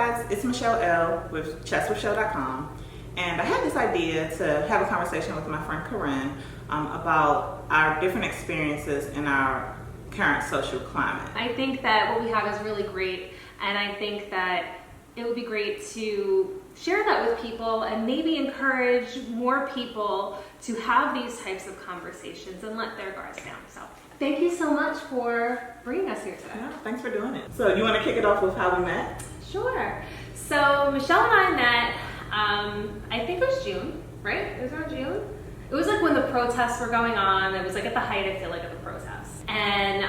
guys, it's Michelle L with chesswithchelle.com, and I had this idea to have a conversation with my friend Corinne about our different experiences in our current social climate. I think that what we have is really great, and I think that it would be great to share that with people and maybe encourage more people to have these types of conversations and let their guards down. So thank you so much for bringing us here today. Yeah, thanks for doing it. So you want to kick it off with how we met? Sure. So Michelle and I met, I think it was June, right? It was around June. It was like when the protests were going on. It was like at the height, I feel like, of the protests. And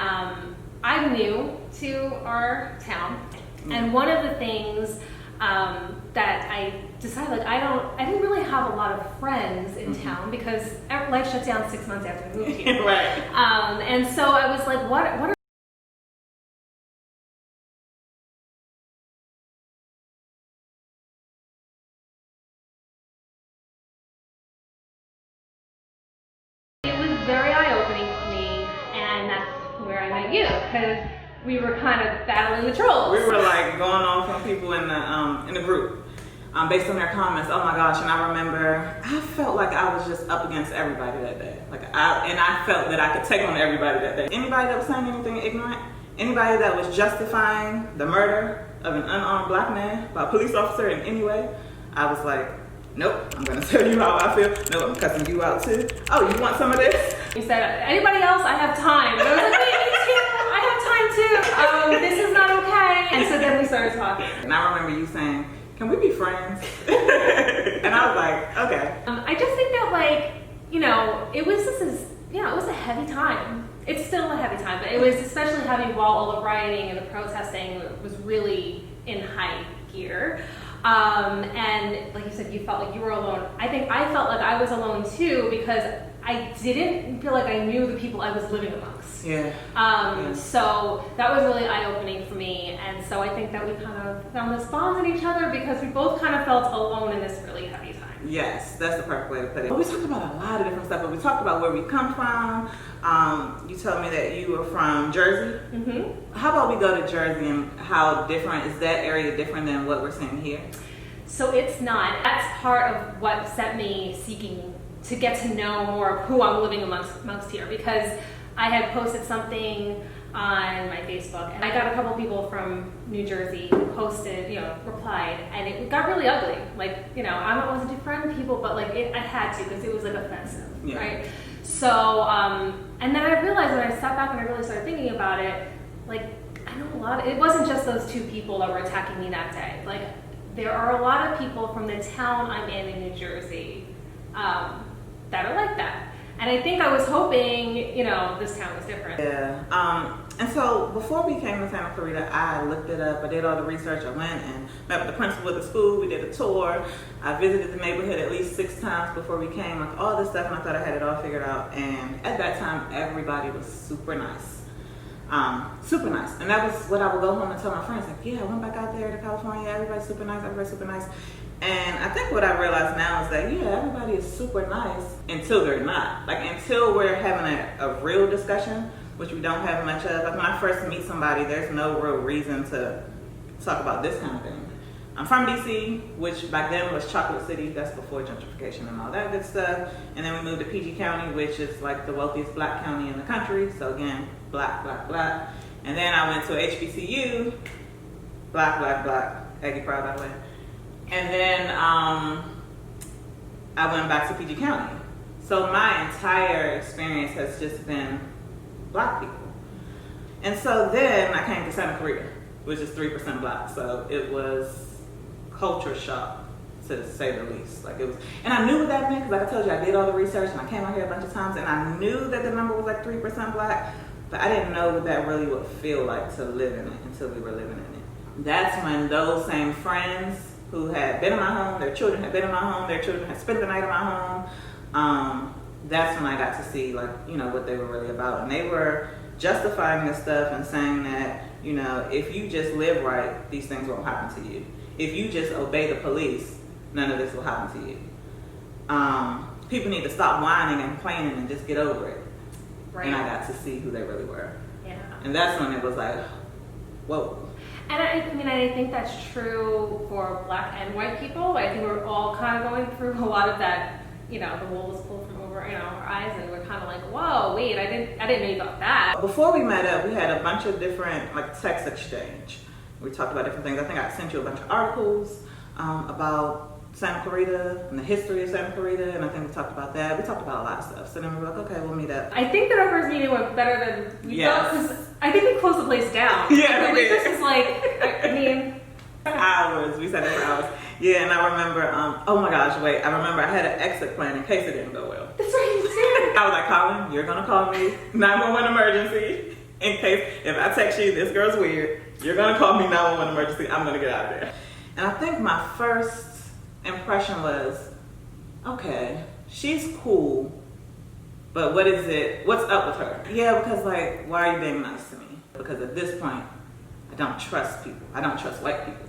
I'm new to our town. And one of the things that I decided, like, I didn't really have a lot of friends in town because life shut down 6 months after we moved here. Right. And so I was like, what are It was very eye-opening for me, and that's where I met you, because we were kind of battling the trolls. We were like going on from people in the group based on their comments. Oh my gosh! And I remember I felt like I was just up against everybody that day. I felt that I could take on everybody that day. Anybody that was saying anything ignorant, anybody that was justifying the murder of an unarmed black man by a police officer in any way, I was like, nope, I'm gonna tell you how I feel. No, I'm cussing you out too. Oh, you want some of this? You said, anybody else? I have time. And I was like, wait, me too. I have time too. This is not okay. And so then we started talking. And I remember you saying, can we be friends? And I was like, okay. I just think that, like, it was it was a heavy time. It's still a heavy time, but it was especially heavy while all the rioting and the protesting was really in high gear. And like you said, you felt like you were alone. I think I felt like I was alone too because I didn't feel like I knew the people I was living amongst. Yeah. So that was really eye-opening for me. And so I think that we kind of found this bond in each other because we both kind of felt alone in this really heavy time. Yes, that's the perfect way to put it. But we talked about a lot of different stuff, but we talked about where we come from. You told me that you were from Jersey. Mm-hmm. How about we go to Jersey and how different is that area different than what we're seeing here? So it's not. That's part of what set me seeking to get to know more of who I'm living amongst here, because I had posted something on my Facebook and I got a couple people from New Jersey who posted, replied, and it got really ugly. Like, I wasn't to friend people, but like I had to because it was like offensive, yeah. Right? So, and then I realized when I sat back and I really started thinking about it, like I know it wasn't just those two people that were attacking me that day. Like there are a lot of people from the town I'm in New Jersey that are like that. And I think I was hoping, this town was different. Yeah. And so before we came to Santa Clarita, I looked it up. I did all the research. I went and met with the principal of the school. We did a tour. I visited the neighborhood at least 6 times before we came. Like all this stuff, and I thought I had it all figured out. And at that time, everybody was super nice. Super nice. And that was what I would go home and tell my friends. Like, yeah, I went back out there to California. Everybody's super nice. Everybody's super nice. And I think what I realize now is that, yeah, everybody is super nice until they're not. Like, until we're having a real discussion, which we don't have much of. Like, when I first meet somebody, there's no real reason to talk about this kind of thing. I'm from D.C., which back then was Chocolate City. That's before gentrification and all that good stuff. And then we moved to PG County, which is like the wealthiest black county in the country. So again, black, black, black. And then I went to HBCU, black, black, black. Aggie Proud, by the way. And then I went back to PG County. So my entire experience has just been black people. And so then I came to Santa Clarita, which is 3% black. So it was culture shock, to say the least. Like it was, and I knew what that meant because like I told you, I did all the research and I came out here a bunch of times and I knew that the number was like 3% black, but I didn't know what that really would feel like to live in it until we were living in it. That's when those same friends who had been in my home, their children had been in my home, their children had spent the night in my home, that's when I got to see what they were really about. And they were justifying this stuff and saying that, if you just live right, these things won't happen to you. If you just obey the police, none of this will happen to you. People need to stop whining and complaining and just get over it. Right. And I got to see who they really were. Yeah. And that's when it was like, whoa. And I mean, I think that's true for black and white people. I think we're all kind of going through a lot of that, you know, the wool was pulled from over, you know, our eyes, and we're kind of like, whoa, wait, I didn't know you thought that. Before we met up, we had a bunch of different, like, text exchange. We talked about different things. I think I sent you a bunch of articles about Santa Clarita and the history of Santa Clarita, and I think we talked about that. We talked about a lot of stuff. So then we were like, okay, we'll meet up. I think that our first meeting went better than we Yes. thought, because I think we closed the place down. Yeah, we It did. was like, I mean, Hours. We sat there for hours. Yeah, and I remember, oh my gosh, wait. I remember I had an exit plan in case it didn't go well. that's right, you did. I was like, Colin, you're going to call me 911 emergency in case if I text you, this girl's weird. You're going to call me 911 emergency. I'm going to get out of there. And I think my first impression was, okay, she's cool, but what's up with her? Yeah, because like, why are you being nice to me? Because at this point, I don't trust people. I don't trust white people.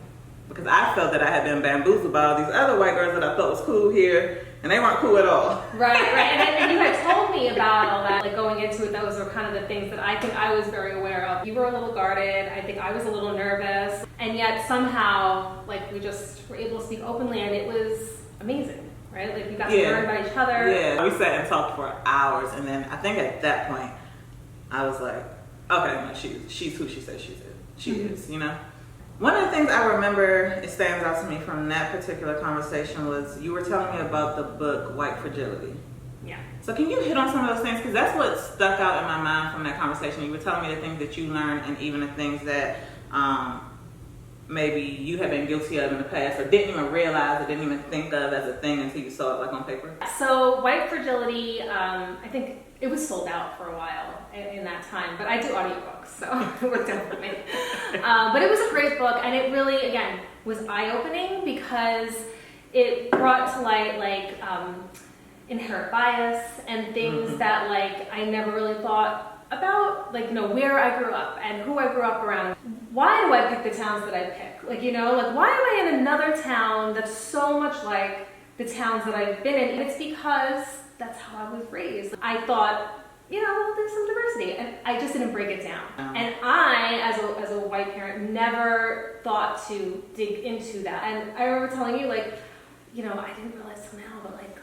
Because I felt that I had been bamboozled by all these other white girls that I thought was cool here, and they weren't cool at all. Right. And you had told me about all that, like going into it, those were kind of the things that I think I was very aware of. You were a little guarded, I think I was a little nervous, and yet somehow, like, we just were able to speak openly, and it was amazing, right? Like, we got to learn about each other. Yeah, we sat and talked for hours, and then I think at that point, I was like, okay, no, she's who she says she is, you know? One of the things I remember, it stands out to me from that particular conversation, was you were telling me about the book White Fragility. Yeah. So can you hit on some of those things? Because that's what stuck out in my mind from that conversation. You were telling me the things that you learned, and even the things that maybe you have been guilty of in the past, or didn't even realize, or didn't even think of as a thing until you saw it like on paper. So White Fragility, I think it was sold out for a while in that time, but I do audiobooks, so it worked out for me. But it was a great book, and it really, again, was eye-opening because it brought to light, like, inherent bias and things that, like, I never really thought about, like, you know, where I grew up and who I grew up around. Why do I pick the towns that I pick? Like, you know, like, why am I in another town that's so much like the towns that I've been in? And it's because that's how I was raised. I thought, you know, well, there's some diversity, and I just didn't break it down. And I, as a white parent, never thought to dig into that. And I remember telling you, like, you know, I didn't realize till now, but like,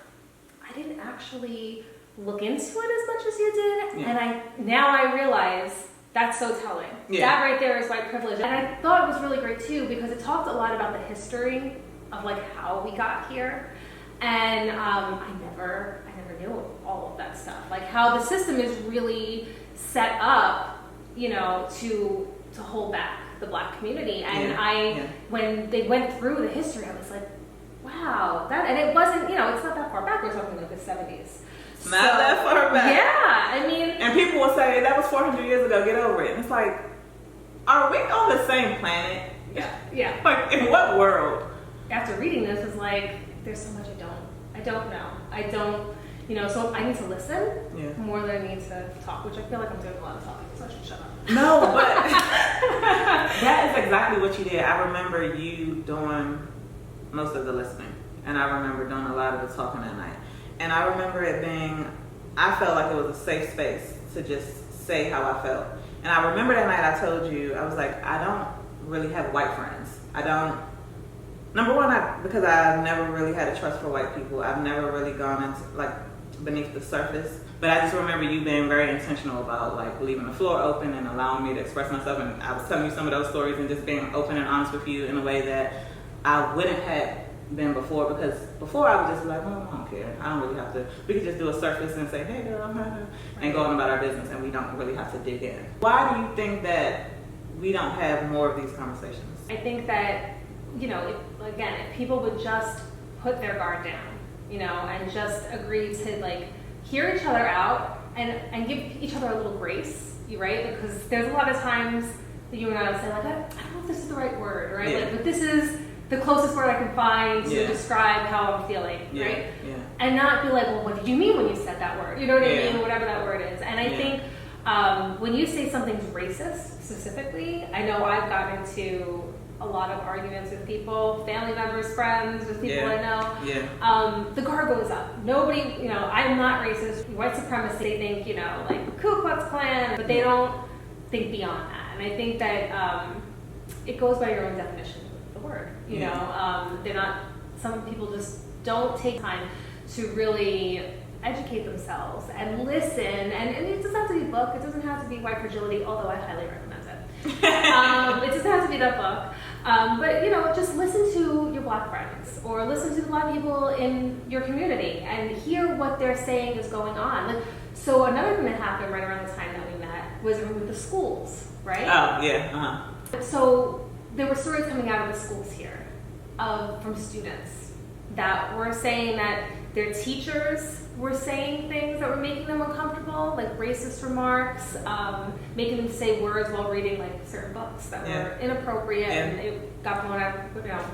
I didn't actually look into it as much as you did. Yeah. And now I realize that's so telling. Yeah. That right there is white privilege. And I thought it was really great too, because it talked a lot about the history of like how we got here. And I never knew all of that stuff. Like how the system is really set up, you know, to hold back the black community. And when they went through the history, I was like, wow, and it wasn't, you know, it's not that far back. We're talking like the 70s. Not that far back. Yeah, I mean. And people will say, that was 400 years ago, get over it. And it's like, are we on the same planet? Yeah. Like, in what world? After reading this, it's like, there's so much I don't know. You know, so I need to listen more than I need to talk, which I feel like I'm doing a lot of talking, so I should shut up. No, but that is exactly what you did. I remember you doing most of the listening, and I remember doing a lot of the talking that night. And I remember it being, I felt like it was a safe space to just say how I felt. And I remember that night I told you, I was like, I don't really have white friends. I don't. Number one, because I've never really had a trust for white people. I've never really gone into, like, beneath the surface. But I just remember you being very intentional about, like, leaving the floor open and allowing me to express myself. And I was telling you some of those stories and just being open and honest with you in a way that I wouldn't have been before. Because before I would just be like, oh, I don't care. I don't really have to. We could just do a surface and say, hey, girl, and go on about our business. And we don't really have to dig in. Why do you think that we don't have more of these conversations? I think that, you know, if people would just put their guard down, you know, and just agree to like hear each other out and give each other a little grace, right? Because there's a lot of times that you and I will say like, I don't know if this is the right word, right? Yeah. Like, but this is the closest word I can find to describe how I'm feeling, right? Yeah. And not be like, well, what did you mean when you said that word? You know what I mean? Whatever that word is. And I think when you say something's racist specifically, I know I've gotten into a lot of arguments with people, family members, friends, with people I know. The guard goes up. Nobody, you know, I'm not racist. White supremacy, they think, you know, like Ku Klux Klan, but they don't think beyond that. And I think that it goes by your own definition of the word. You know, they're not. Some people just don't take time to really educate themselves and listen. And it doesn't have to be a book. It doesn't have to be White Fragility, although I highly recommend it. It doesn't have to be that book. But, you know, just listen to your Black friends or listen to the Black people in your community and hear what they're saying is going on. Like, so another thing that happened right around the time that we met was with the schools, right? Oh, yeah. So there were stories coming out of the schools here from students that were saying that their teachers were saying things that were making them uncomfortable, like racist remarks, making them say words while reading like certain books that were inappropriate, and it got blown out. You know,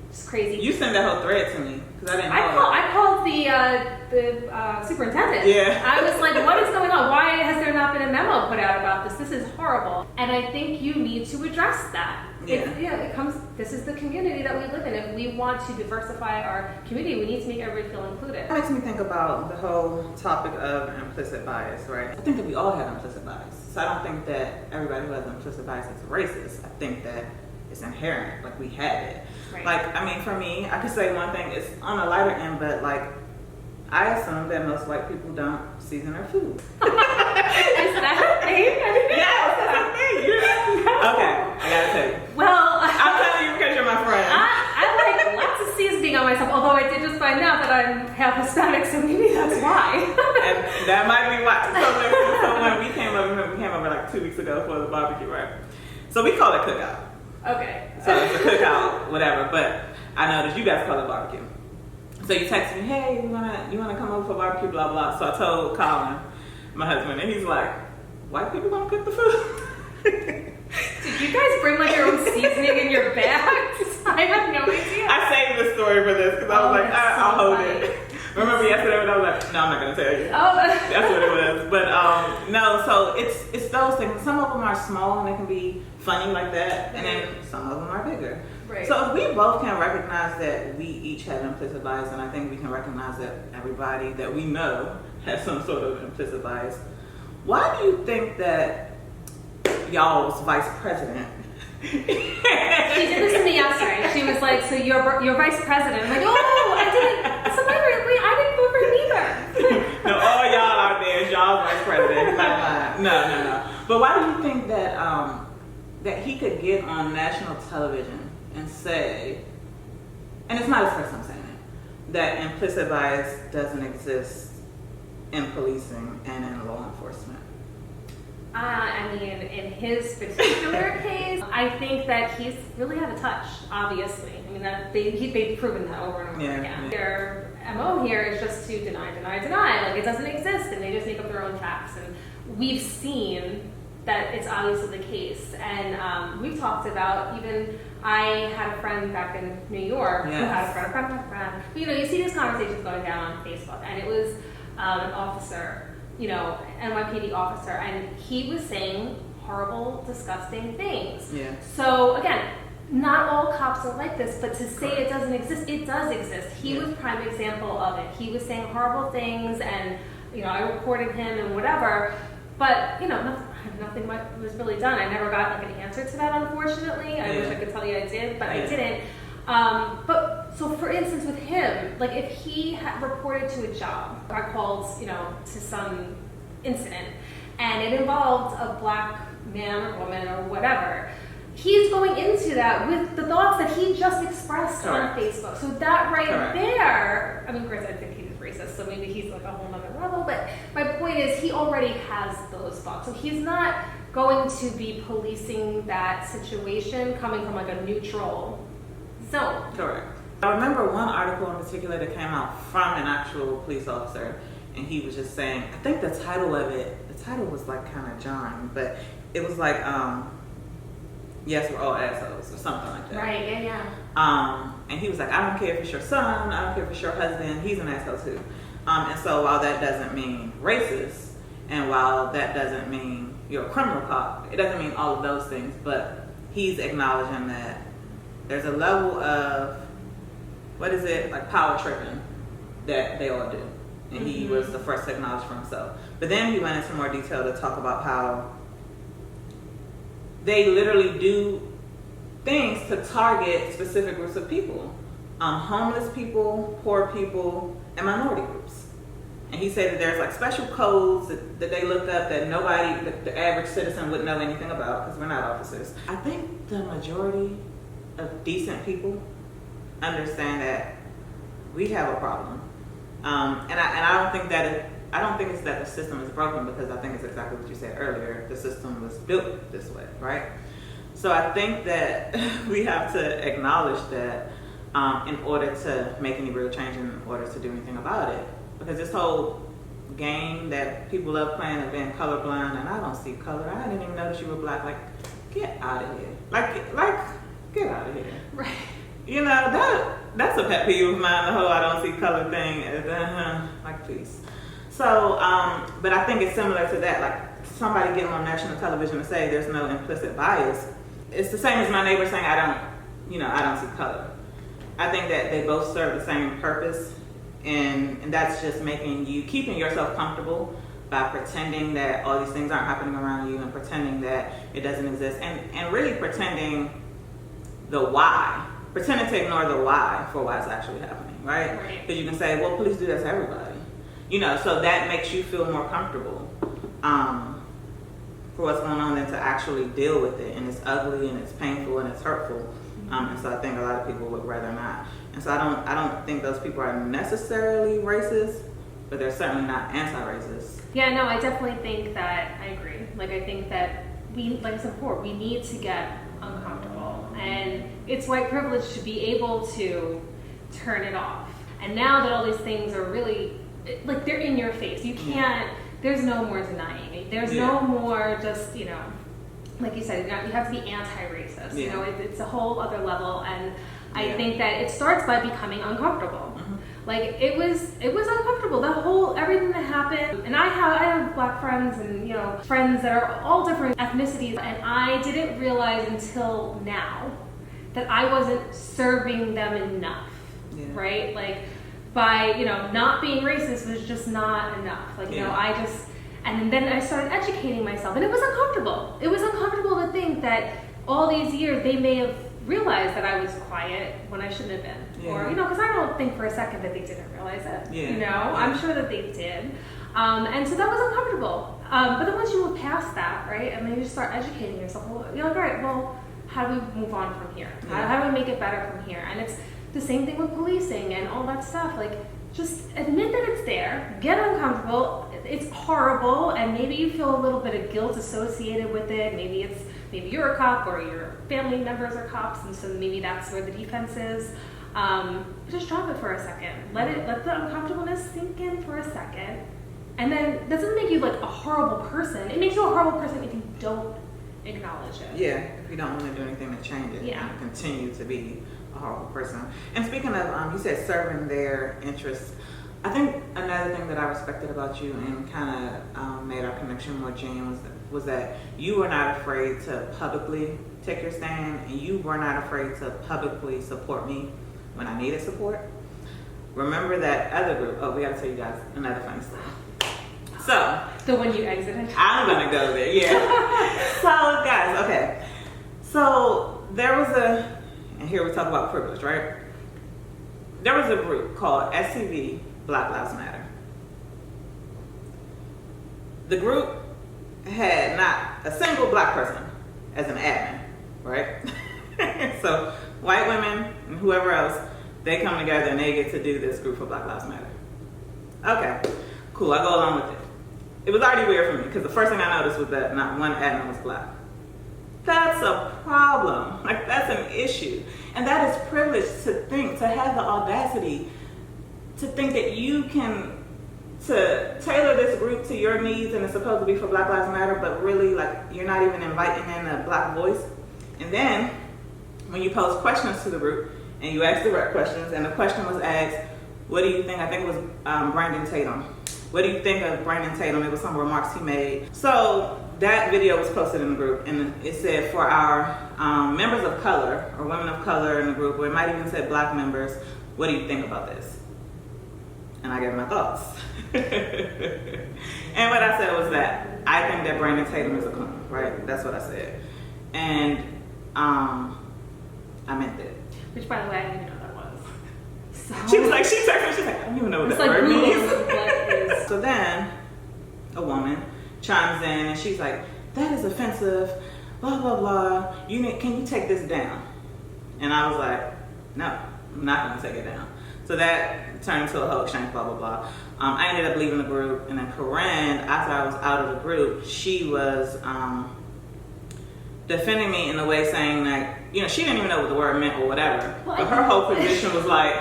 just crazy. You sent that whole thread to me because I didn't know. I called the superintendent. Yeah. I was like, what is going on? Why has there not been a memo put out about this? This is horrible. And I think you need to address that. It comes. This is the community that we live in. If we want to diversify our community, we need to make everybody feel included. It makes me think about the whole topic of implicit bias, right? I think that we all have implicit bias. So I don't think that everybody who has implicit bias is racist. I think that it's inherent, like we have it. Right. Like, I mean, for me, I could say one thing, it's on a lighter end, but like, I assume that most white people don't season their food. Is that a thing? Yes, that's a thing. Okay, I gotta tell you. Well, I'm telling you because you're my friend. I like lots of seasoning on myself, although I did just find out that I'm half Hispanic, so maybe that's why. And that might be why. So when we came over like 2 weeks ago for the barbecue, right? So we call it cookout. Okay. So it's a cookout, whatever. But I know that you guys call it barbecue. So you text me, hey, you wanna come over for barbecue, blah blah. So I told Colin, my husband, and he's like, white people gonna cook the food? Did you guys bring like your own seasoning in your bags? I have no idea. I saved this story for this because I was like, I'll hold it. Remember yesterday when I was like, no, I'm not gonna tell you. Oh, that's what it was. But no, so it's those things. Some of them are small and they can be funny like that, and then some of them are bigger. Right. So if we both can recognize that we each have implicit bias, and I think we can recognize that everybody that we know has some sort of implicit bias. Why do you think that y'all's vice president? She did this to me yesterday. She was like, "So you're vice president." I'm like, "Oh, I didn't. Somebody, wait, I didn't vote for him either." No, all y'all out there is y'all's vice president. No. But why do you think that that he could get on national television and say, and it's not his first time saying it, that implicit bias doesn't exist in policing and in law enforcement? I mean, in his particular case, I think that he's really out of touch, obviously. I mean, they've proven that over and over again. Yeah. Their MO here is just to deny. Like, it doesn't exist, and they just make up their own facts. And we've seen that it's obviously the case. And we've talked about, even I had a friend back in New York who had a friend. But, you know, you see these conversations going down on Facebook, and it was an officer, you know, NYPD officer, and he was saying horrible, disgusting things. Yeah. So again, not all cops are like this, but to say it doesn't exist, it does exist. He was prime example of it. He was saying horrible things, and you know, I reported him and whatever, but you know, nothing was really done. I never got like an answer to that, unfortunately. I wish I could tell you I did, but I didn't. But so for instance with him, like if he had reported to a job, I called, you know, to some incident and it involved a black man or woman or whatever, he's going into that with the thoughts that he just expressed on Facebook. So that there, I mean, granted, I think he's racist, so maybe he's like a whole nother level, but my point is he already has those thoughts. So he's not going to be policing that situation coming from like a neutral zone. Correct. I remember one article in particular that came out from an actual police officer, and he was just saying, I think the title was like kind of jarring, but it was like, yes, we're all assholes, or something like that. Right, yeah. And he was like, I don't care if it's your son, I don't care if it's your husband, he's an asshole too. And so while that doesn't mean racist, and while that doesn't mean you're a criminal cop, it doesn't mean all of those things, but he's acknowledging that there's a level of, like power tripping that they all do. And he was the first to acknowledge for himself. But then he went into more detail to talk about how they literally do things to target specific groups of people, homeless people, poor people, and minority groups. And he said that there's like special codes that they looked up that the average citizen wouldn't know anything about because we're not officers. I think the majority of decent people understand that we have a problem, and I don't think that I don't think it's that the system is broken, because I think it's exactly what you said earlier. The system was built this way, right? So I think that we have to acknowledge that in order to make any real change, in order to do anything about it. Because this whole game that people love playing of being colorblind, and I don't see color. I didn't even notice you were black. Like, get out of here. Like, get out of here. Right. You know, that's a pet peeve of mine, the whole I don't see color thing. Like, please. So, but I think it's similar to that. Like, somebody getting on national television to say there's no implicit bias. It's the same as my neighbor saying I don't see color. I think that they both serve the same purpose. And that's just keeping yourself comfortable by pretending that all these things aren't happening around you, and pretending that it doesn't exist, and really pretending pretending to ignore the why for why it's actually happening, right? Because you can say, well, police do that to everybody, so that makes you feel more comfortable for what's going on than to actually deal with it. And it's ugly, and it's painful, and it's hurtful. And so I think a lot of people would rather not. And so I don't think those people are necessarily racist, but they're certainly not anti-racist. Yeah, no, I definitely think that, I agree. Like, I think that like I said before, we need to get uncomfortable. And it's white privilege to be able to turn it off. And now that all these things are really, like, they're in your face. You can't, there's no more denying it. There's no more just, like you said, you have to be anti-racist. It's a whole other level, and I think that it starts by becoming uncomfortable. Like, it was uncomfortable. Everything that happened, and I have black friends and friends that are all different ethnicities, and I didn't realize until now that I wasn't serving them enough, right? Like, by not being racist was just not enough. Like, and then I started educating myself, and it was uncomfortable. It was uncomfortable to think that all these years they may have realized that I was quiet when I shouldn't have been. Or, because I don't think for a second that they didn't realize it. I'm sure that they did. And so that was uncomfortable. But then once you move past that, right, and then you start educating yourself, you're like, all right, well, how do we move on from here? How do we make it better from here? And it's the same thing with policing and all that stuff. Like, just admit that it's there, get uncomfortable, it's horrible, and maybe you feel a little bit of guilt associated with it. Maybe you're a cop, or your family members are cops, and so maybe that's where the defense is. Just drop it for a second. Let the uncomfortableness sink in for a second. And then that doesn't make you like a horrible person. It makes you a horrible person if you don't acknowledge it. Yeah, if you don't want to do anything to change it, and continue to be a horrible person. And speaking of, you said serving their interests. I think another thing that I respected about you and kind of made our connection more genuine was that you were not afraid to publicly take your stand, and you were not afraid to publicly support me when I needed support. Remember that other group? Oh, we got to tell you guys another funny story. So the one you exited. I'm gonna go there. Yeah. So guys, okay. So there was and here we talk about privilege, right? There was a group called SCV Black Lives Matter. The group had not a single black person as an admin, right? So white women and whoever else, they come together and they get to do this group for Black Lives Matter. Okay, cool, I go along with it. It was already weird for me because the first thing I noticed was that not one admin was black. That's a problem. Like, that's an issue. And that is privilege to have the audacity to think that you can tailor this group to your needs, and it's supposed to be for Black Lives Matter, but really, like, you're not even inviting in a black voice. And then when you pose questions to the group and you ask direct questions, and the question was asked, what do you think? I think it was Brandon Tatum. What do you think of Brandon Tatum? It was some remarks he made. So that video was posted in the group, and it said, for our members of color or women of color in the group, or it might even say black members, what do you think about this? And I gave my thoughts. And what I said was that I think that Brandon Tatum is a clown, right? That's what I said. And I meant it. Which, by the way, I didn't even know that was. So She was like, she's like, I don't even know what that like word Google, means. what is So then a woman chimes in and she's like, that is offensive, blah, blah, blah. Can you take this down? And I was like, no, I'm not going to take it down. So that turned into a whole exchange, blah, blah, blah. I ended up leaving the group, and then Corinne, after I was out of the group, she was defending me in a way saying that, she didn't even know what the word meant or whatever. But her whole position was like,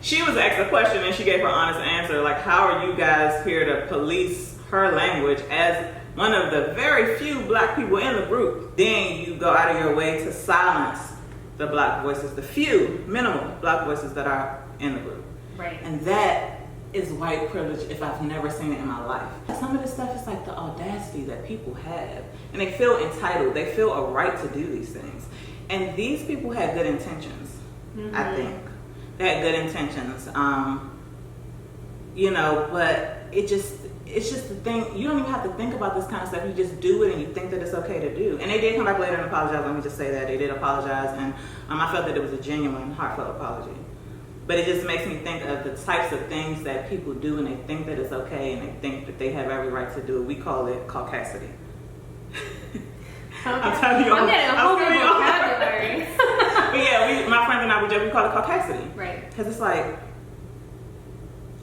she was asked a question and she gave her honest answer, like, how are you guys here to police her language as one of the very few black people in the group? Then you go out of your way to silence the black voices, the few, minimal black voices that are in the group. right. And that is white privilege if I've never seen it in my life. Some of this stuff is like the audacity that people have. And they feel entitled. They feel a right to do these things. And these people had good intentions, I think. They had good intentions. But it's just the thing. You don't even have to think about this kind of stuff. You just do it and you think that it's okay to do. And they did come back later and apologize. Let me just say that. They did apologize. And I felt that it was a genuine, heartfelt apology. But it just makes me think of the types of things that people do and they think that it's okay and they think that they have every right to do it. We call it caucasity. Okay. I'm telling you, I'm getting a whole new I'm vocabulary. But yeah, my friends and I, we call it caucasity. Right. Because it's like,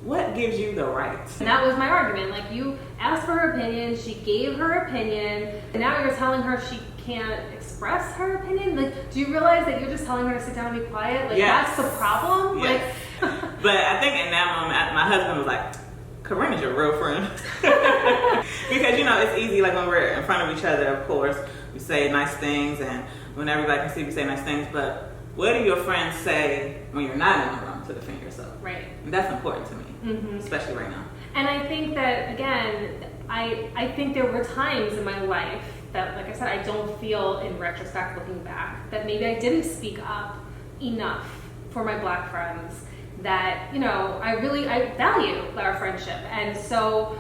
what gives you the right? And that was my argument. Like, you asked for her opinion, she gave her opinion, and now you're telling her she can't express her opinion? Like, do you realize that you're just telling her to sit down and be quiet? Like, Yes. that's the problem? Yes. Like, But I think in that moment, my husband was like, Corinne is your real friend. Because, it's easy, like when we're in front of each other, of course, we say nice things, and when everybody can see, we say nice things, but what do your friends say when you're not in the room to defend yourself? right. And that's important to me, especially right now. And I think that, again, I think there were times in my life that, like I said, I don't feel, in retrospect, looking back, that maybe I didn't speak up enough for my black friends, that, I value our friendship. And so,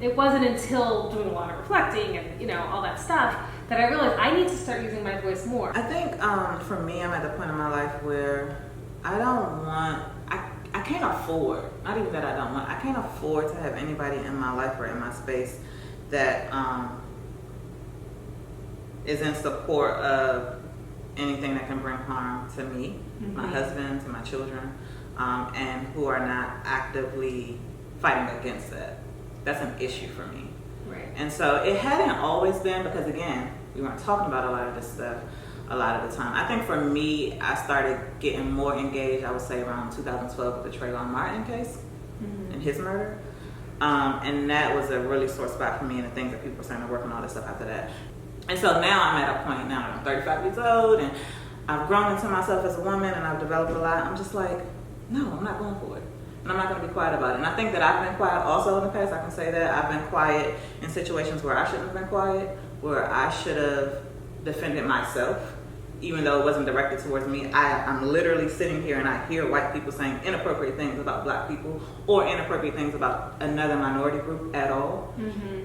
it wasn't until doing a lot of reflecting and, all that stuff that I realized I need to start using my voice more. I think for me, I'm at the point in my life where I can't afford, not even that I can't afford to have anybody in my life or in my space that is in support of anything that can bring harm to me, my husband, to my children, and who are not actively fighting against that. That's an issue for me. Right. And so it hadn't always been, because again, we weren't talking about a lot of this stuff a lot of the time. I think for me, I started getting more engaged, I would say around 2012 with the Trayvon Martin case and his murder. And that was a really sore spot for me, and the things that people were saying to work on all this stuff after that. And so now I'm at a point now that I'm 35 years old and I've grown into myself as a woman and I've developed a lot. I'm just like, no, I'm not going for it. And I'm not going to be quiet about it. And I think that I've been quiet also in the past. I can say that. I've been quiet in situations where I shouldn't have been quiet, where I should have defended myself, even though it wasn't directed towards me. I'm literally sitting here and I hear white people saying inappropriate things about black people or inappropriate things about another minority group at all.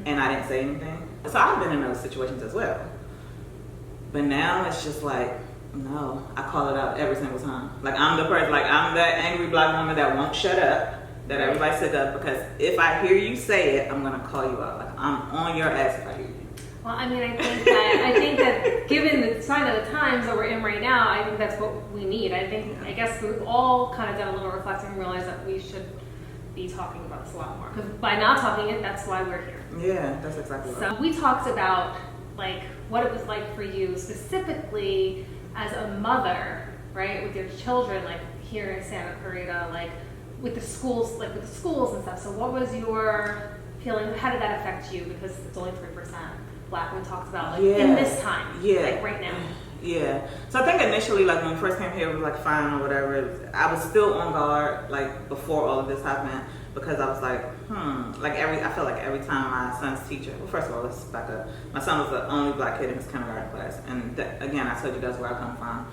And I didn't say anything. So I've been in those situations as well. But now it's just like, no, I call it out every single time. Like I'm the person, like I'm that angry black woman that won't shut up, that everybody sit up, because if I hear you say it, I'm gonna call you out. Like I'm on your ass if I hear you. Well, I mean, I think that given the sign of the times that we're in right now, I think that's what we need. I guess we've all kind of done a little reflecting and realized that we should be talking about this a lot more. Because by not talking it, that's why we're here. Yeah, that's exactly right. So we talked about like what it was like for you specifically as a mother, right, with your children, like here in Santa Clarita, like with the schools and stuff. So what was your feeling? How did that affect you? Because it's only 3%. Black women talks about like in this time, like right now. Yeah. So I think initially, like when we first came here, it was like fine or whatever. I was still on guard, like before all of this happened, because I was like, I felt like every time my son's teacher. Well, first of all, let's back up. My son was the only black kid in his kindergarten class, and again, I told you guys where I come from,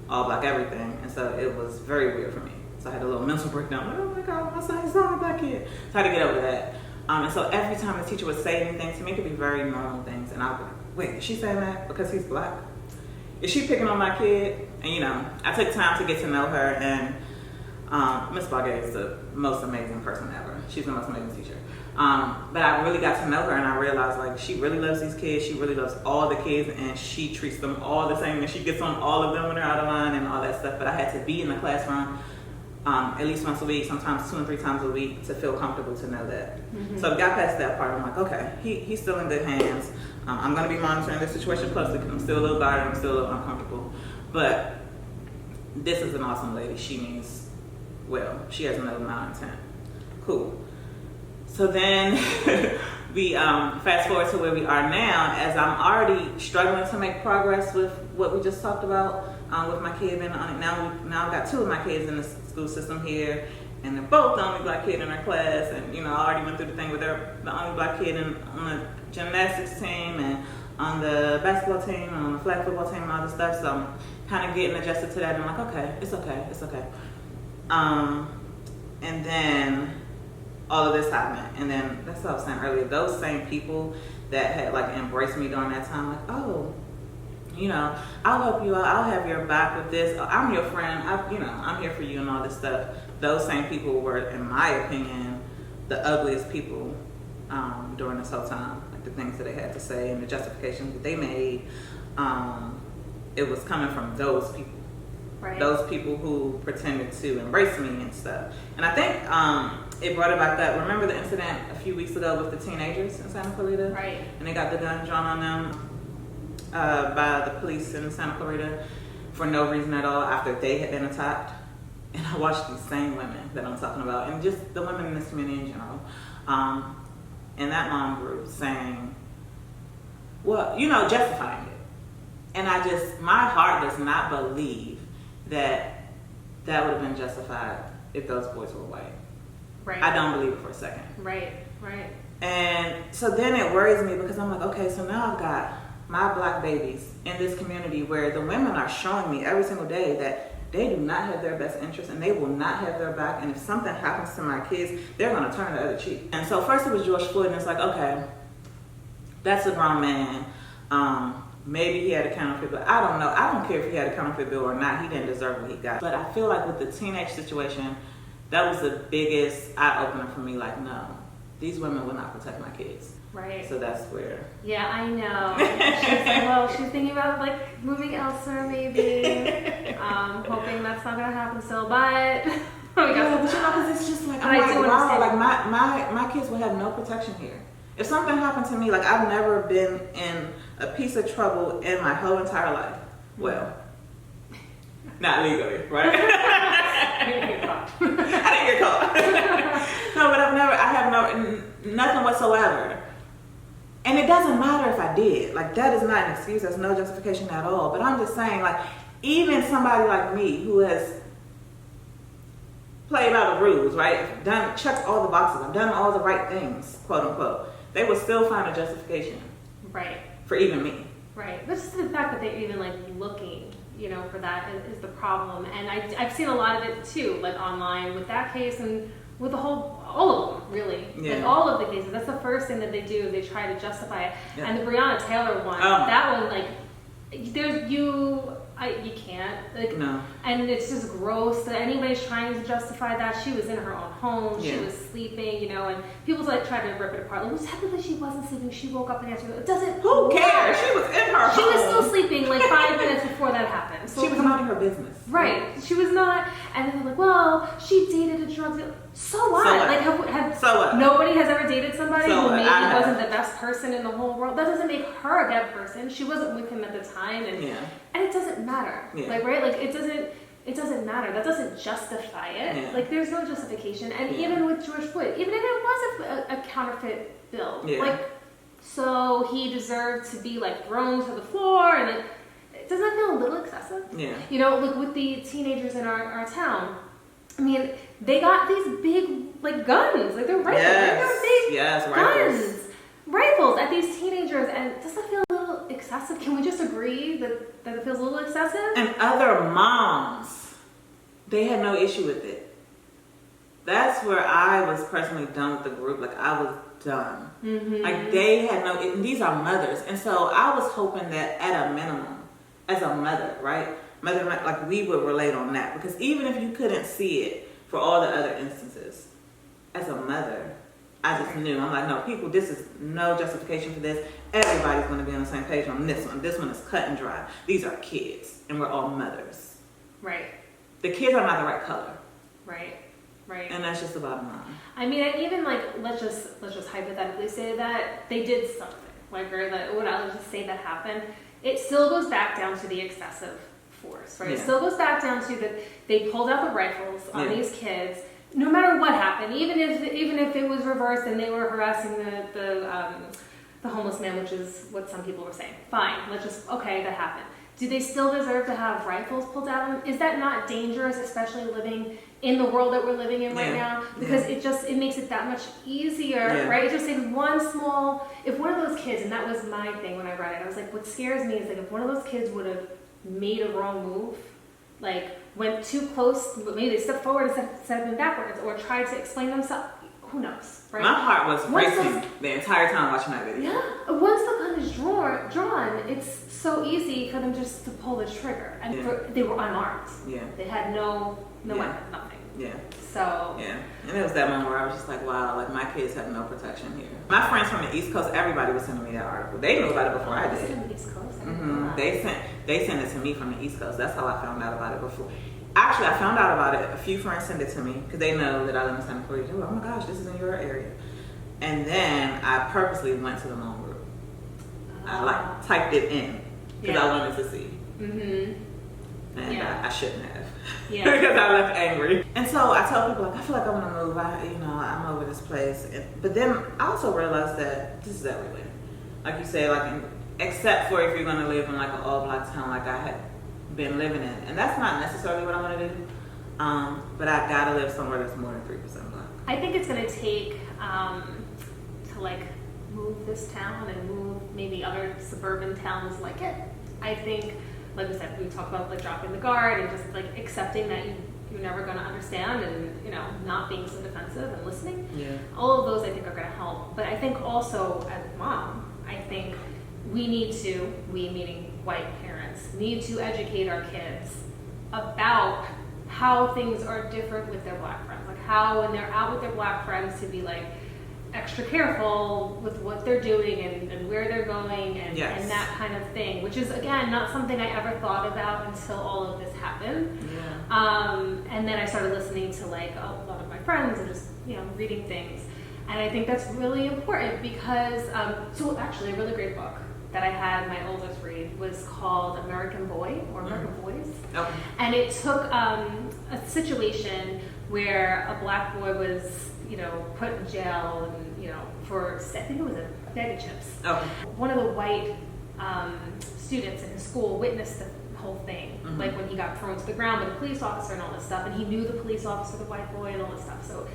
all black everything, and so it was very weird for me. So I had a little mental breakdown. Like, oh my God, my son is the only black kid. So I had to get over that. And so every time the teacher would say anything to me, it could be very normal things, and I'd be like, wait, is she saying that because he's black? is she picking on my kid? And, you know, I took time to get to know her, and Miss Bargay is the most amazing person ever. She's the most amazing teacher. But I really got to know her, and I realized, like, she really loves these kids. She really loves all the kids, and she treats them all the same, and she gets on all of them when they're out of line and all that stuff. But I had to be in the classroom at least once a week, sometimes 2 and 3 times a week, to feel comfortable to know that. Mm-hmm. So I got past that part. I'm like, okay, he's still in good hands. I'm going to be monitoring this situation closely because I'm still a little guarded, I'm still a little uncomfortable. But this is an awesome lady. She means well. She has no malintent. Cool. So then we fast forward to where we are now, as I'm already struggling to make progress with what we just talked about with my kid. And now I've got 2 of my kids in the school system here, and they're both the only black kid in their class. And, you know, I already went through the thing with the only black kid on the gymnastics team and on the basketball team and on the flag football team and all this stuff. So I'm kind of getting adjusted to that. And I'm like, okay, it's okay, it's okay. And then all of this happened. And then that's what I was saying earlier. Those same people that had like embraced me during that time, like, oh, you know, I'll help you out. I'll have your back with this. I'm your friend. I'm here for you and all this stuff. Those same people were, in my opinion, the ugliest people during this whole time. Like the things that they had to say and the justifications that they made. It was coming from those people. Right. Those people who pretended to embrace me and stuff. And I think it brought it back up. Remember the incident a few weeks ago with the teenagers in Santa Clarita? Right. And they got the gun drawn on them by the police in Santa Clarita for no reason at all after they had been attacked. And I watched these same women that I'm talking about, and just the women in this community in general, in that mom group saying, well, you know, justifying it. And my heart does not believe that would have been justified if those boys were white. Right. I don't believe it for a second. Right. And so then it worries me because I'm like, okay, so now I've got my black babies in this community where the women are showing me every single day that they do not have their best interest and they will not have their back. And if something happens to my kids, they're going to turn the other cheek. And so first it was George Floyd, and it's like, okay, that's a grown man. Maybe he had a counterfeit bill. I don't know. I don't care if he had a counterfeit bill or not. He didn't deserve what he got. But I feel like with the teenage situation, that was the biggest eye-opener for me. Like, no, these women will not protect my kids. Right. So that's where. Yeah, I know. She's like, well, she's thinking about like moving elsewhere, maybe. Hoping that's not gonna happen still, but. Yeah, but you know, because it's just like, I'm like, wow, like my kids will have no protection here. If something happened to me, like I've never been in a piece of trouble in my whole entire life. Well, not legally, right? I didn't get caught. No, but I have nothing whatsoever. And it doesn't matter if I did. Like, that is not an excuse. That's no justification at all. But I'm just saying, like, even somebody like me who has played by the rules, right? Checked all the boxes. I've done all the right things, quote unquote. They would still find a justification. Right. For even me. Right. But just the fact that they're even, like, looking, you know, for that is the problem. And I've seen a lot of it, too, like, online with that case and with all of them, really. Yeah. Like, all of the cases. That's the first thing that they do. They try to justify it. Yeah. And the Breonna Taylor one, that one, like, you can't. Like, no. And it's just gross that anybody's trying to justify that. She was in her own home. Yeah. She was sleeping, you know, and people like try to rip it apart. Like, well, technically she wasn't sleeping. She woke up and answered. It doesn't. Who cares? She was in her home. She was still sleeping like 5 minutes before that happened. So she was minding her business. Right. She was not. And then they're like, well, she dated a drug dealer. So what? So what? Like, so what? Nobody has ever dated somebody who maybe wasn't the best person in the whole world. That doesn't make her a bad person. She wasn't with him at the time, and it doesn't matter. Yeah. Like, right? Like, it doesn't matter. That doesn't justify it. Yeah. Like, there's no justification. And even with George Floyd, even if it was a counterfeit bill, like, so he deserved to be like thrown to the floor, and like, doesn't that feel a little excessive? Yeah. You know, like with the teenagers in our town. I mean, they got these big, like, guns. Like, they're rifles. They're big rifles at these teenagers. And does that feel a little excessive? Can we just agree that it feels a little excessive? And other moms, they had no issue with it. That's where I was personally done with the group. Like, I was done. Mm-hmm. Like, they had no, these are mothers. And so I was hoping that at a minimum, as a mother, right? Mother, like we would relate on that because even if you couldn't see it for all the other instances, as a mother, I just knew. I'm like, no, people, this is no justification for this. Everybody's going to be on the same page on this one. This one is cut and dry. These are kids, and we're all mothers. Right. The kids are not the right color. Right. Right. And that's just the bottom line. I mean, and even like let's just hypothetically say that they did something, like, or that let's just say that happened. It still goes back down to the excessive force, right? Yeah. It still goes back down to that they pulled out the rifles on Yeah. these kids. No matter what happened, even if it was reversed and they were harassing the homeless man, which is what some people were saying. Fine, okay, that happened. Do they still deserve to have rifles pulled out of them? Is that not dangerous, especially living in the world that we're living in right now? Because it makes it that much easier, right? It just takes if one of those kids, and that was my thing when I read it, I was like, what scares me is like if one of those kids would have made a wrong move, like went too close, maybe they stepped forward instead of going backwards, or tried to explain themselves, who knows, right? My heart was racing the entire time watching that video. Yeah, once the gun is drawn, it's so easy for them just to pull the trigger. And they were unarmed. Yeah. They had no weapon, nothing. Yeah. So. Yeah. And it was that moment where I was just like, wow, like my kids have no protection here. My friends from the East Coast, everybody was sending me that article. They knew about it before I did. From the East Coast? They sent it to me from the East Coast. That's how I found out about it before. Actually, I found out about it. A few friends sent it to me because they know that I live in Santa Clarita. Oh my gosh, this is in your area. And then I purposely went to the loan group. I typed it in because I wanted to see. Mm-hmm. And I shouldn't have. Yeah. Because I left angry. And so I tell people, like, I feel like I want to move. I'm over this place. But then I also realized that this is everywhere. Like you said, like, except for if you're going to live in like an all-black town like I had been living in. And that's not necessarily what I want to do. But I got to live somewhere that's more than 3% black. I think it's going to take to like move this town and move maybe other suburban towns like it. I think, like we said, we talked about like dropping the guard and just like accepting that you're never going to understand and not being so defensive and listening. Yeah. All of those I think are going to help. But I think also as a mom, I think we meaning white parents, need to educate our kids about how things are different with their black friends. Like how when they're out with their black friends to be like extra careful with what they're doing and where they're going and that kind of thing, which is again not something I ever thought about until all of this happened. And then I started listening to like a lot of my friends and just reading things, and I think that's really important because so actually a really great book that I had my oldest read was called American Boy or American Boys. Okay. And it took a situation where a black boy was put in jail and for I think it was a bag of chips. Okay. One of the white students in his school witnessed the whole thing, like when he got thrown to the ground by the police officer and all this stuff, and he knew the police officer, the white boy, and all this stuff. So,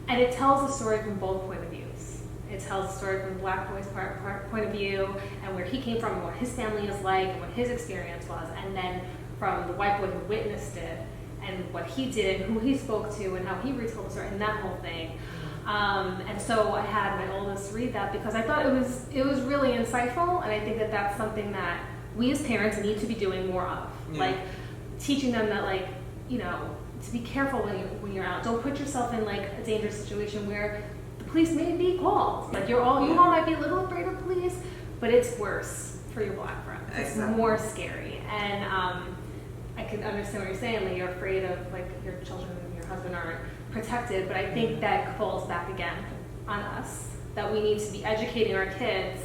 and it tells the story from both point of views. It tells the story from the black boy's point of view and where he came from and what his family is like and what his experience was, and then from the white boy who witnessed it and what he did and who he spoke to and how he retold the story and that whole thing. And so I had my oldest read that because I thought it was really insightful, and I think that that's something that we as parents need to be doing more of, like teaching them that to be careful when you're out. Don't put yourself in like a dangerous situation where the police may be called. Like you all might be a little afraid of police, but it's worse for your black friends. It's more scary, and I can understand what you're saying. Like you're afraid of like your children and your husband aren't protected, but I think that falls back again on us, that we need to be educating our kids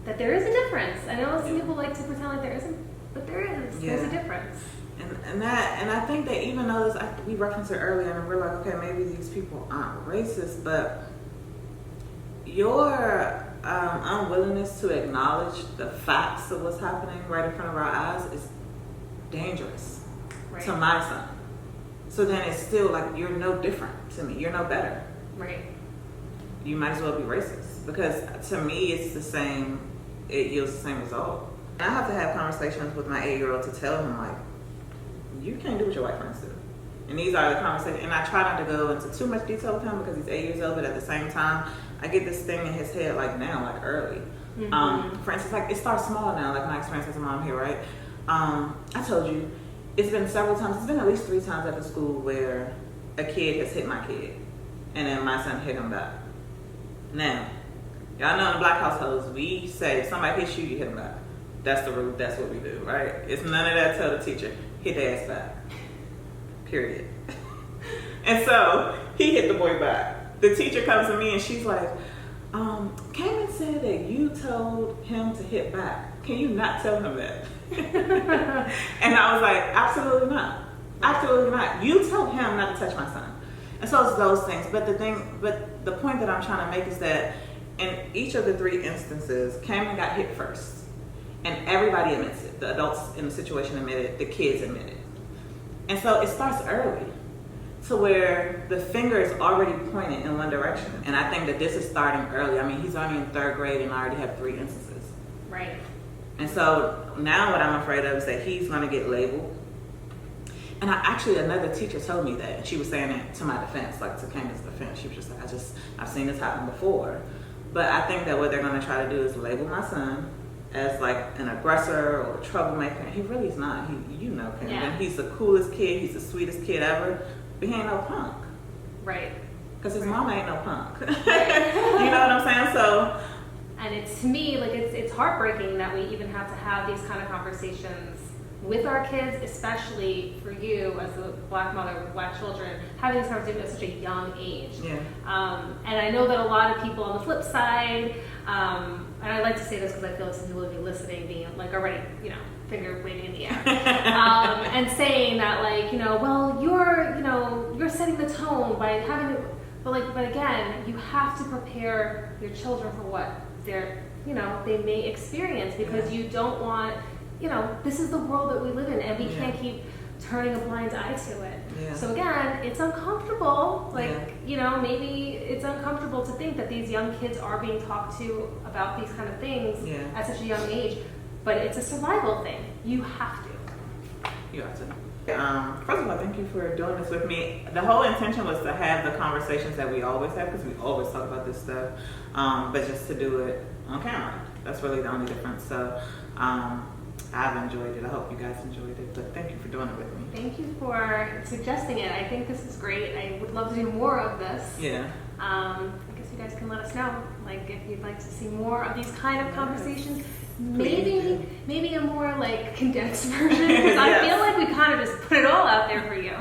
that there is a difference. I know some people like to pretend like there isn't, but there is. There's a difference. And I think that even though we referenced it earlier, and we're like, okay, maybe these people aren't racist, but your unwillingness to acknowledge the facts of what's happening right in front of our eyes is dangerous to my son. So then it's still like, you're no different to me. You're no better. Right. You might as well be racist. Because to me, it's the same, it yields the same result. I have to have conversations with my 8-year-old to tell him, like, you can't do what your white friends do. And these are the conversations. And I try not to go into too much detail with him because he's 8 years old, but at the same time, I get this thing in his head, like now, like early. For instance, like it starts small now, like my experience as a mom here, right? I told you, it's been several times, it's been at least 3 times at the school where a kid has hit my kid, and then my son hit him back. Now, y'all know in black households, we say if somebody hits you, you hit them back. That's the rule, that's what we do, right? It's none of that. Tell the teacher, hit their ass back. Period. And so, he hit the boy back. The teacher comes to me and she's like, Cayman said that you told him to hit back. Can you not tell him that? And I was like, absolutely not. Absolutely not. You told him not to touch my son. And so it's those things. But the point that I'm trying to make is that in each of the 3 instances, Cayman got hit first. And everybody admits it. The adults in the situation admit it. The kids admit it. And so it starts early to where the finger is already pointed in one direction. And I think that this is starting early. I mean, he's only in 3rd grade and I already have 3 instances. Right. And so now what I'm afraid of is that he's going to get labeled. And another teacher told me that. And she was saying it to my defense, like to Cayman's defense. She was just like, I've seen this happen before. But I think that what they're going to try to do is label my son as like an aggressor or a troublemaker. And he really is not. You know Cayman. Yeah. He's the coolest kid. He's the sweetest kid ever. But he ain't no punk. Right. Because his mama ain't no punk. You know what I'm saying? So... And it's, to me, like it's heartbreaking that we even have to have these kind of conversations with our kids, especially for you as a black mother with black children, having these conversations at such a young age. Yeah. And I know that a lot of people on the flip side, and I like to say this because I feel like some people will be listening, being like already, finger waving in the air, and saying that like, well, you're setting the tone by having it, but again, you have to prepare your children for what they may experience, because you don't want, this is the world that we live in, and we can't keep turning a blind eye to it. Yeah. So again, it's uncomfortable. Maybe it's uncomfortable to think that these young kids are being talked to about these kind of things at such a young age, but it's a survival thing. You have to. You have to. First of all, thank you for doing this with me. The whole intention was to have the conversations that we always have, because we always talk about this stuff, but just to do it on camera. That's really the only difference. So I've enjoyed it. I hope you guys enjoyed it, but thank you for doing it with me. Thank you for suggesting it. I think this is great. I would love to do more of this. Yeah. I guess you guys can let us know, like, if you'd like to see more of these kind of conversations. Maybe a more like condensed version, because I feel like we kind of just put it all out there for you.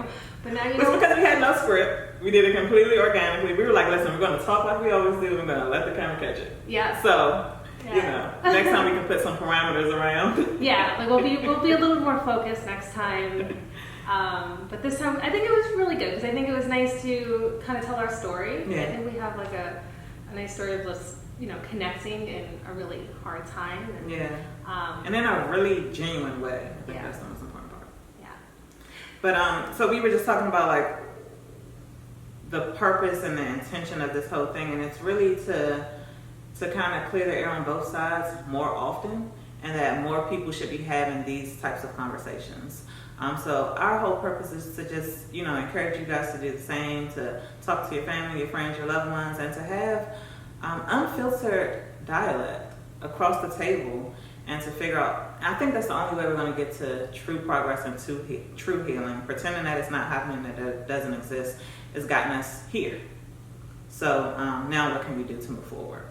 But now it's because we had no script. We did it completely organically. We were like, listen, we're going to talk like we always do. We're going to let the camera catch it. Yeah. So, next time we can put some parameters around. Yeah, like we'll be a little more focused next time. But this time, I think it was really good, because I think it was nice to kind of tell our story. Yeah. I think we have like a nice story of us, connecting in a really hard time. And, and in a really genuine way. I think that's the most important part. Yeah. But so we were just talking about like the purpose and the intention of this whole thing, and it's really to kind of clear the air on both sides more often, and that more people should be having these types of conversations. So our whole purpose is to just, encourage you guys to do the same, to talk to your family, your friends, your loved ones, and to have unfiltered dialect across the table, and to figure out, I think that's the only way we're going to get to true progress and true healing. Pretending that it's not happening, that it doesn't exist, has gotten us here. So now what can we do to move forward?